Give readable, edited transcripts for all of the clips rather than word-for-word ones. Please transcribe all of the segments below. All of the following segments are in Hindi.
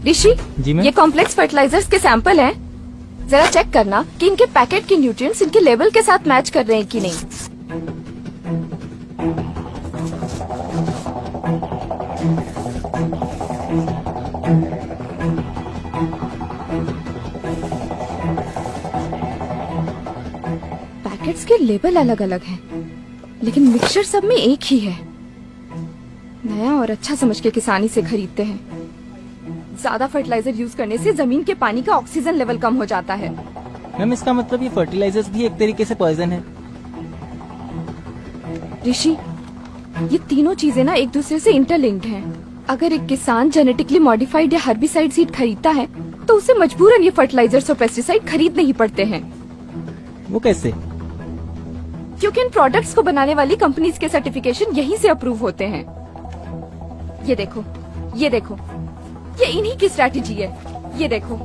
ऋषि, जी मैम। ये कॉम्प्लेक्स फर्टिलाइजर्स के सैंपल हैं। जरा चेक करना कि इनके पैकेट के न्यूट्रिएंट्स इनके लेवल के साथ मैच कर रहे हैं कि नहीं। पैकेट्स के लेबल अलग अलग हैं, लेकिन मिक्सचर सब में एक ही है। नया और अच्छा समझ के किसानी से खरीदते हैं। ज्यादा फर्टिलाइजर यूज करने से जमीन के पानी का ऑक्सीजन लेवल कम हो जाता है। मैम इसका मतलब ये फर्टिलाइजर्स भी एक तरीके से पॉइजन है। ऋषि, ये तीनों चीजें ना एक दूसरे से इंटरलिंक्ड हैं। अगर एक किसान जेनेटिकली मॉडिफाइड या हर्बिसाइड सीड खरीदता है तो उसे मजबूरन ये फर्टिलाइजर्स और पेस्टिसाइड खरीदने ही पड़ते हैं। वो कैसे? क्योंकि इन प्रोडक्ट्स को बनाने वाली कंपनीज के सर्टिफिकेशन यहीं से अप्रूव होते हैं। ये देखो, ये देखो, ये इन्हीं की स्ट्रैटेजी है। ये देखो।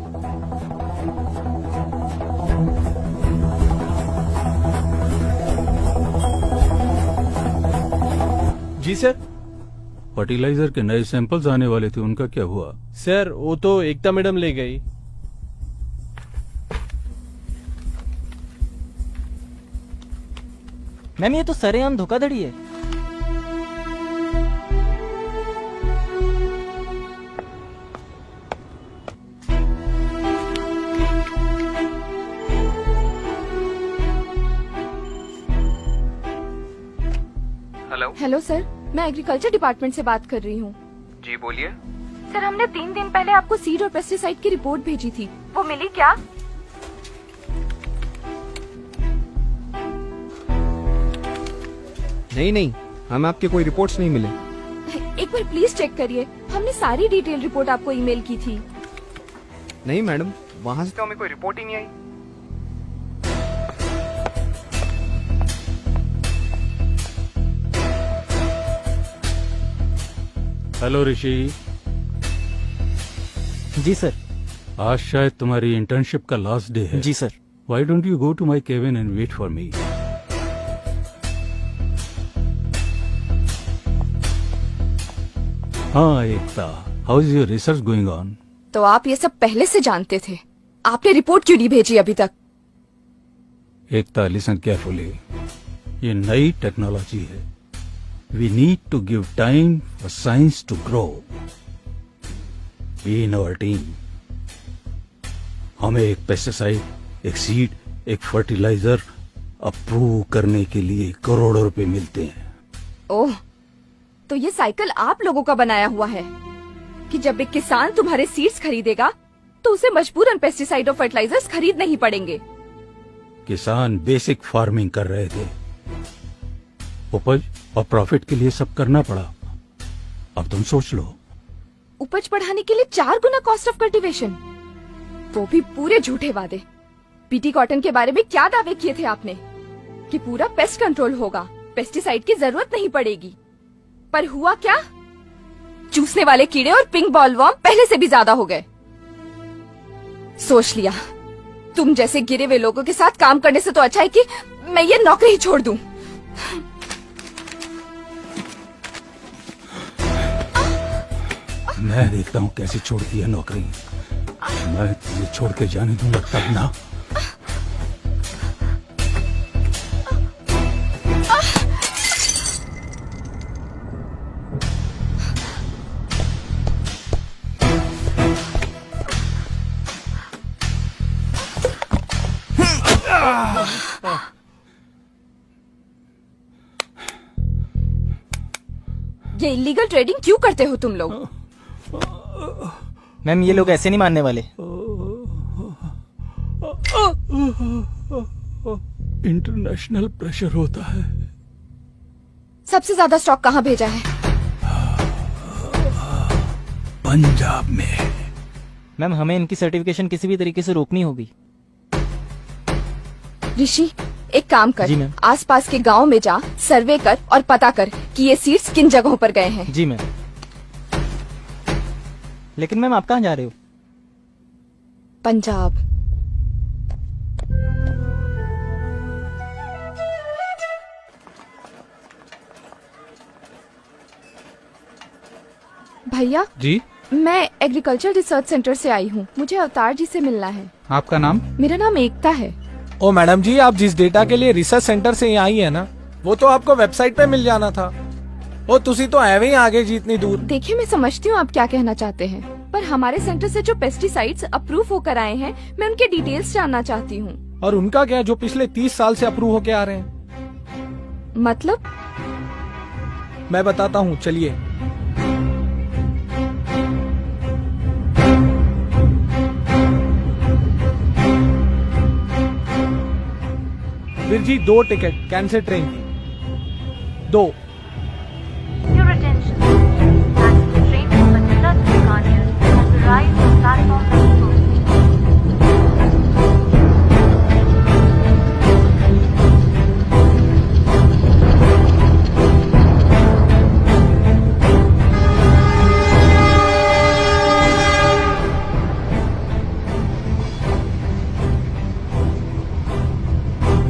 जी सर। फर्टिलाइजर के नए सैंपल्स आने वाले थे, उनका क्या हुआ? सर वो तो एकता मैडम ले गई। मैम ये तो सरेआम धोखाधड़ी है। हेलो सर, मैं एग्रीकल्चर डिपार्टमेंट से बात कर रही हूँ। जी बोलिए। सर, हमने 3 दिन पहले आपको सीड और पेस्टिसाइड की रिपोर्ट भेजी थी, वो मिली क्या? नहीं, हमें आपके कोई रिपोर्ट्स नहीं मिले। एक बार प्लीज चेक करिए, हमने सारी डिटेल रिपोर्ट आपको ईमेल की थी। नहीं मैडम, वहाँ से तो हमें कोई रिपोर्ट ही नहीं आई। हेलो ऋषि। जी सर। आज शायद तुम्हारी इंटर्नशिप का लास्ट डे है। जी sir. Why don't you go to my cabin and wait for me? हाँ एकता, how is your research going on? तो आप ये सब पहले से जानते थे, आपने रिपोर्ट क्यों नहीं भेजी अभी तक? एकता, listen carefully. ये नई टेक्नोलॉजी है। We need to give time for science to grow. Be in our team. हमें एक पेस्टिसाइड, एक सीड, एक फर्टिलाइजर अप्रूव करने के लिए करोड़ों रुपए मिलते हैं। ओह, तो ये साइकिल आप लोगों का बनाया हुआ है कि जब एक किसान तुम्हारे सीड्स खरीदेगा तो उसे मजबूरन पेस्टिसाइड और फर्टिलाइजर्स खरीदने ही पड़ेंगे। किसान बेसिक फार्मिंग कर रहे थे, उपज और प्रॉफिट के लिए सब करना पड़ा। अब तुम सोच लो। उपज बढ़ाने के लिए 4 गुना कॉस्ट ऑफ कल्टीवेशन, वो भी पूरे झूठे वादे। बीटी कॉटन के बारे में क्या दावे किए थे आपने कि पूरा पेस्ट कंट्रोल होगा, पेस्टिसाइड की जरूरत नहीं पड़ेगी, पर हुआ क्या? चूसने वाले कीड़े और पिंक बॉलवर्म पहले से भी ज्यादा हो गए। सोच लिया, तुम जैसे गिरे हुए लोगों के साथ काम करने से तो अच्छा है कि मैं ये नौकरी ही छोड़ दूं। मैं देखता हूँ कैसे छोड़ती है नौकरी। मैं तुझे छोड़ के जाने दूंगा तब ना। ये इलीगल ट्रेडिंग क्यों करते हो तुम लोग? मैम ये लोग ऐसे नहीं मानने वाले। इंटरनेशनल प्रेशर होता है। सबसे ज्यादा स्टॉक कहाँ भेजा है? पंजाब में। मैम हमें इनकी सर्टिफिकेशन किसी भी तरीके से रोकनी होगी। ऋषि, एक काम कर, जी मैम। आसपास के गांव में जा, सर्वे कर और पता कर कि ये सीड्स किन जगहों पर गए हैं। जी मैम। लेकिन मैम आप कहाँ जा रहे हो? पंजाब। भैया, जी मैं एग्रीकल्चर रिसर्च सेंटर से आई हूँ, मुझे अवतार जी से मिलना है। आपका नाम? मेरा नाम एकता है। ओ मैडम जी, आप जिस डेटा के लिए रिसर्च सेंटर से यहाँ आई है ना, वो तो आपको वेबसाइट पे मिल जाना था। ओ तुसी तो एवे ही आगे जी इतनी दूर। देखिए, मैं समझती हूँ आप क्या कहना चाहते हैं, पर हमारे सेंटर से जो पेस्टिसाइड्स अप्रूव होकर आए हैं, मैं उनके डिटेल्स जानना चाहती हूँ। और उनका क्या, जो पिछले 30 साल से अप्रूव होके आ रहे हैं? मतलब? मैं बताता हूँ, चलिए। Veer ji, 2 ticket cancel train की, 2। Your attention. As the train from Mathura to Bikaner has arrived on platform number 2.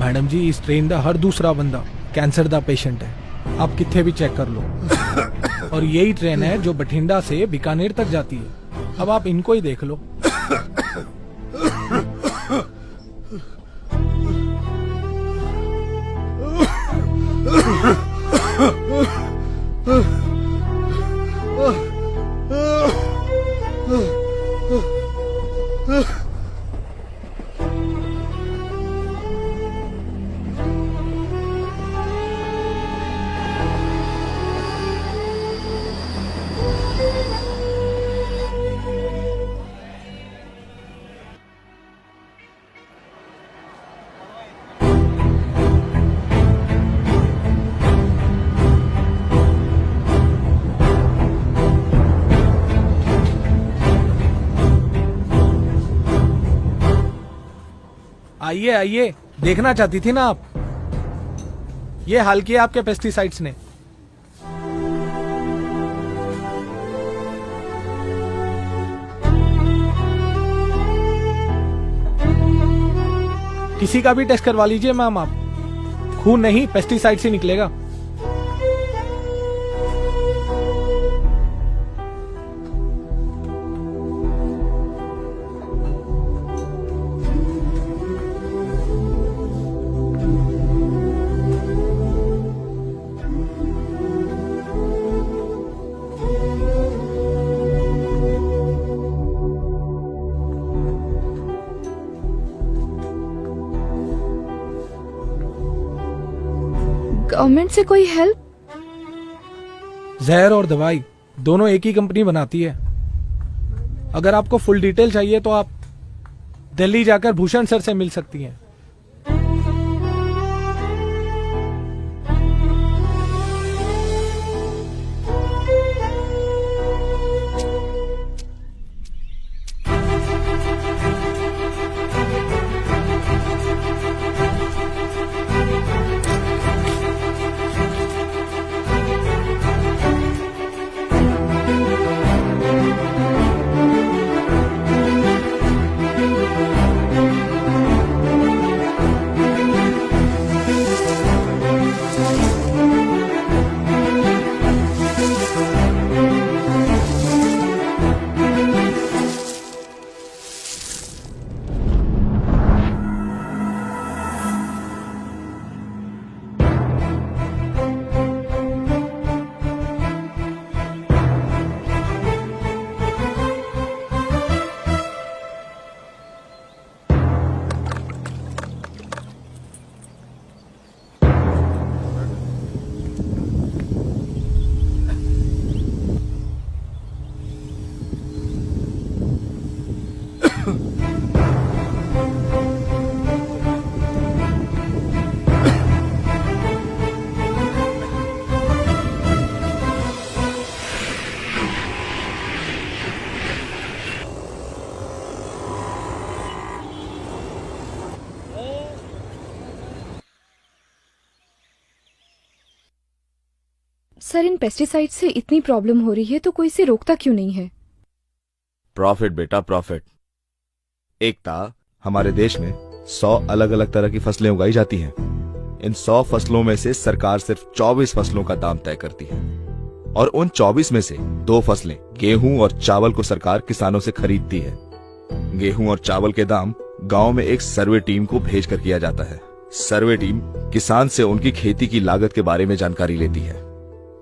Madam जी, इस ट्रेन का हर दूसरा बंदा कैंसर का पेशेंट है, आप कितने भी चेक कर लो। और यही ट्रेन है जो बठिंडा से बीकानेर तक जाती है। अब आप इनको ही देख लो। आइए आइए, देखना चाहती थी ना आप, ये हाल किया आपके पेस्टिसाइड्स ने। किसी का भी टेस्ट करवा लीजिए मैम आप, खून नहीं पेस्टिसाइड से निकलेगा। गवर्नमेंट से कोई हेल्प? जहर और दवाई दोनों एक ही कंपनी बनाती है। अगर आपको फुल डिटेल चाहिए तो आप दिल्ली जाकर भूषण सर से मिल सकती हैं। सर, इन पेस्टिसाइड से इतनी प्रॉब्लम हो रही है तो कोई इसे रोकता क्यों नहीं है? प्रॉफिट बेटा, प्रॉफिट। एकता, हमारे देश में 100 अलग अलग तरह की फसलें उगाई जाती हैं। इन 100 फसलों में से सरकार सिर्फ 24 फसलों का दाम तय करती है। और उन 24 में से 2 फसलें गेहूं और चावल को सरकार किसानों से खरीदती है। गेहूं और चावल के दाम गांव में एक सर्वे टीम को भेजकर किया जाता है। सर्वे टीम किसान से उनकी खेती की लागत के बारे में जानकारी लेती है।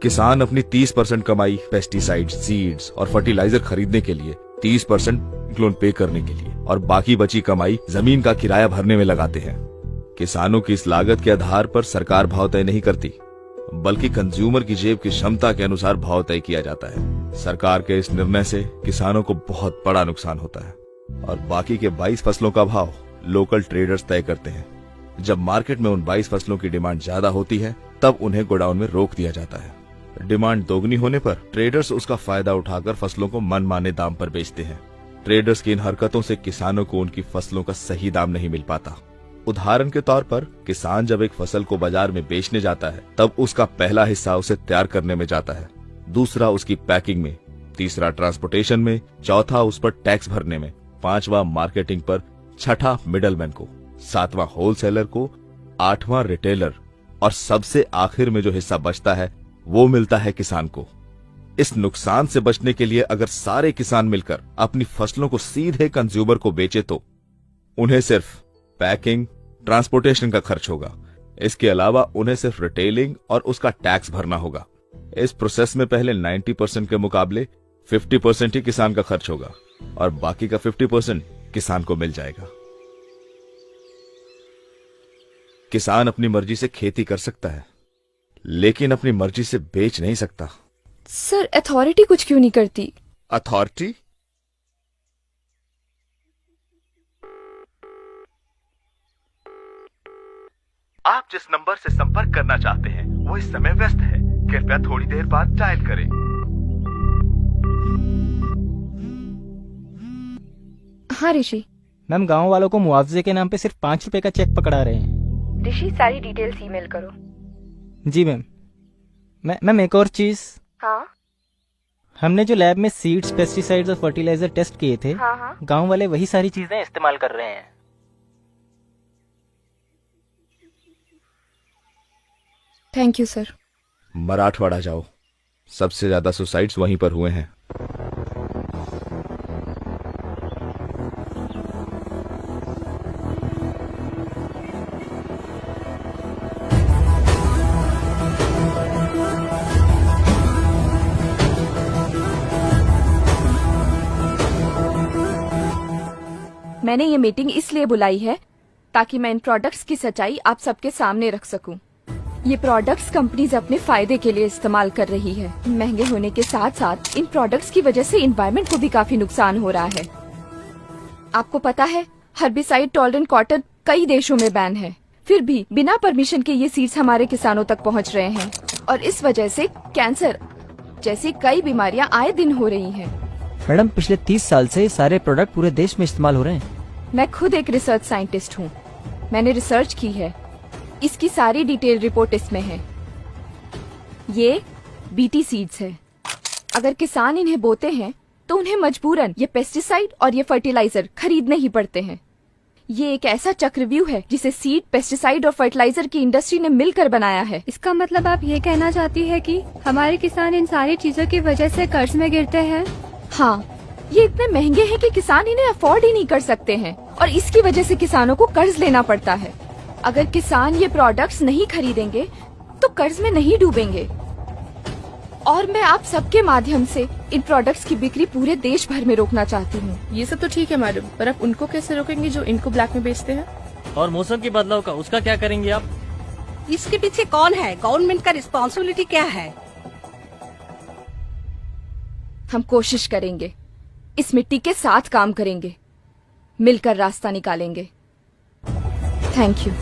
किसान अपनी 30% कमाई पेस्टिसाइड, सीड्स और फर्टिलाइजर खरीदने के लिए, 30% लोन पे करने के लिए और बाकी बची कमाई जमीन का किराया भरने में लगाते हैं। किसानों की इस लागत के आधार पर सरकार भाव तय नहीं करती, बल्कि कंज्यूमर की जेब की क्षमता के अनुसार भाव तय किया जाता है। सरकार के इस निर्णय से किसानों को बहुत बड़ा नुकसान होता है और बाकी के 22 फसलों का भाव लोकल ट्रेडर्स तय करते हैं। जब मार्केट में उन 22 फसलों की डिमांड ज्यादा होती है, तब उन्हें गोडाउन में रोक दिया जाता है। डिमांड दोगुनी होने पर ट्रेडर्स उसका फायदा उठाकर फसलों को मनमाने दाम पर बेचते हैं। ट्रेडर्स की इन हरकतों से किसानों को उनकी फसलों का सही दाम नहीं मिल पाता। उदाहरण के तौर पर किसान जब एक फसल को बाजार में बेचने जाता है, तब उसका पहला हिस्सा उसे तैयार करने में जाता है, दूसरा उसकी पैकिंग में, तीसरा ट्रांसपोर्टेशन में, चौथा उस पर टैक्स भरने में, पांचवा मार्केटिंग पर, छठा मिडलमैन को, सातवां होलसेलर को, आठवां रिटेलर और सबसे आखिर में जो हिस्सा बचता है वो मिलता है किसान को। इस नुकसान से बचने के लिए अगर सारे किसान मिलकर अपनी फसलों को सीधे कंज्यूमर को बेचे तो उन्हें सिर्फ पैकिंग, ट्रांसपोर्टेशन का खर्च होगा। इसके अलावा उन्हें सिर्फ रिटेलिंग और उसका टैक्स भरना होगा। इस प्रोसेस में पहले 90% के मुकाबले 50% ही किसान का खर्च होगा और बाकी का 50% किसान को मिल जाएगा। किसान अपनी मर्जी से खेती कर सकता है, लेकिन अपनी मर्जी से बेच नहीं सकता। सर, अथॉरिटी कुछ क्यों नहीं करती? अथॉरिटी? आप जिस नंबर से संपर्क करना चाहते हैं वो इस समय व्यस्त है। कृपया थोड़ी देर बाद डायल करें। हाँ ऋषि। मैम, गांव वालों को मुआवजे के नाम पे सिर्फ 5 रुपए का चेक पकड़ा रहे हैं। ऋषि, सारी डिटेल्स ईमेल करो। जी मैम। मैम, एक और चीज। हाँ हमने जो लैब में सीड्स, पेस्टिसाइड्स और फर्टिलाइजर टेस्ट किए थे, हाँ। गांव वाले वही सारी चीजें इस्तेमाल कर रहे हैं। Thank you sir. मराठवाड़ा जाओ, सबसे ज्यादा सुसाइड्स वहीं पर हुए हैं। मैंने ये मीटिंग इसलिए बुलाई है ताकि मैं इन प्रोडक्ट्स की सच्चाई आप सबके सामने रख सकूं। ये प्रोडक्ट्स कंपनीज अपने फायदे के लिए इस्तेमाल कर रही है। महंगे होने के साथ साथ इन प्रोडक्ट्स की वजह से एनवायरनमेंट को भी काफी नुकसान हो रहा है। आपको पता है, हर्बिसाइड टॉलरेंट कॉटन कई देशों में बैन है, फिर भी बिना परमिशन के ये सीड्स हमारे किसानों तक पहुंच रहे हैं और इस वजह से कैंसर जैसी कई बीमारियां आए दिन हो रही हैं। मैडम, पिछले 30 साल से ये सारे प्रोडक्ट पूरे देश में इस्तेमाल हो रहे हैं। मैं खुद एक रिसर्च साइंटिस्ट हूँ। मैंने रिसर्च की है। इसकी सारी डिटेल रिपोर्ट इसमें है। ये बीटी सीड्स है। अगर किसान इन्हें बोते हैं तो उन्हें मजबूरन ये पेस्टिसाइड और ये फर्टिलाइजर खरीदने ही पड़ते हैं। ये एक ऐसा चक्रव्यूह है जिसे सीड, पेस्टिसाइड और फर्टिलाइजर की इंडस्ट्री ने मिलकर बनाया है। इसका मतलब आप ये कहना चाहती है कि हमारे किसान इन सारी चीजों की वजह से कर्ज में गिरते हैं? हाँ, ये इतने महंगे हैं कि किसान इन्हें अफोर्ड ही नहीं कर सकते हैं और इसकी वजह से किसानों को कर्ज लेना पड़ता है। अगर किसान ये प्रोडक्ट्स नहीं खरीदेंगे तो कर्ज में नहीं डूबेंगे। और मैं आप सबके माध्यम से इन प्रोडक्ट्स की बिक्री पूरे देश भर में रोकना चाहती हूँ। ये सब तो ठीक है मैडम, पर आप उनको कैसे रोकेंगे जो इनको ब्लैक में बेचते हैं? और मौसम के बदलाव का, उसका क्या करेंगे आप? इसके पीछे कौन है? गवर्नमेंट का रिस्पॉन्सिबिलिटी क्या है? हम कोशिश करेंगे, इस मिट्टी के साथ काम करेंगे, मिलकर रास्ता निकालेंगे। Thank you.